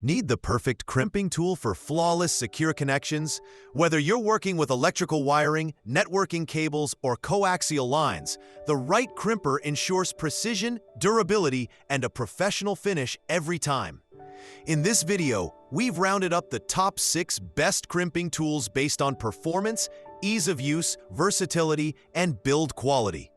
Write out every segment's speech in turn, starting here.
Need the perfect crimping tool for flawless, secure connections? Whether you're working with electrical wiring, networking cables, or coaxial lines, the right crimper ensures precision, durability, and a professional finish every time. In this video, we've rounded up the top 6 best crimping tools based on performance, ease of use, versatility, and build quality.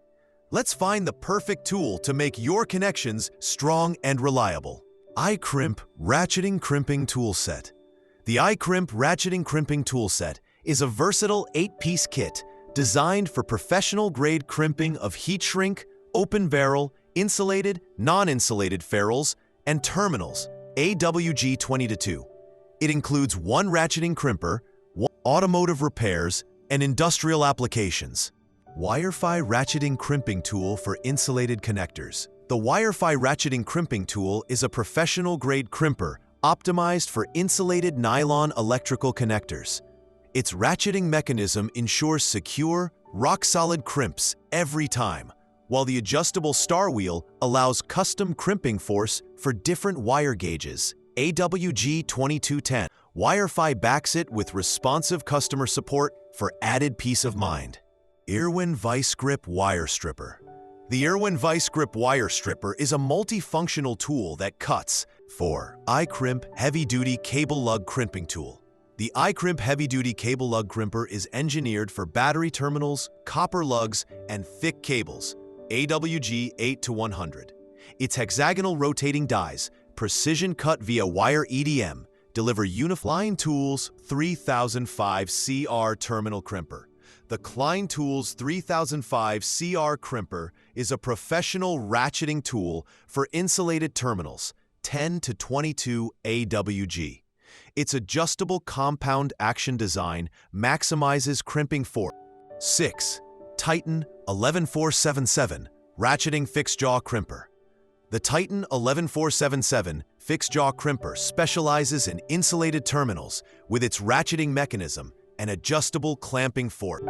Let's find the perfect tool to make your connections strong and reliable. iCrimp Ratcheting Crimping Tool Set. The iCrimp Ratcheting Crimping Tool Set is a versatile 8-piece kit designed for professional-grade crimping of heat shrink, open barrel, insulated, non-insulated ferrules, and terminals, AWG 20-2. It includes 1 ratcheting crimper, 1 automotive repairs, and industrial applications. Wirefy Ratcheting Crimping Tool for insulated connectors. The Wirefy Ratcheting Crimping Tool is a professional-grade crimper optimized for insulated nylon electrical connectors. Its ratcheting mechanism ensures secure, rock-solid crimps every time, while the adjustable star wheel allows custom crimping force for different wire gauges. AWG 2210. Wirefy backs it with responsive customer support for added peace of mind. Irwin Vice Grip Wire Stripper. The Irwin Vice Grip Wire Stripper is a multifunctional tool that cuts for iCrimp Heavy-Duty Cable Lug Crimping Tool. The iCrimp Heavy-Duty Cable Lug Crimper is engineered for battery terminals, copper lugs, and thick cables, AWG 8-100. Its hexagonal rotating dies, precision cut via wire EDM, deliver Klein Tools 3005 CR Terminal Crimper. The Klein Tools 3005 CR Crimper is a professional ratcheting tool for insulated terminals, 10 to 22 AWG. Its adjustable compound action design maximizes crimping force. 6. Titan 11477 Ratcheting Fixed Jaw Crimper. The Titan 11477 Fixed Jaw Crimper specializes in insulated terminals with its ratcheting mechanism and adjustable clamping force.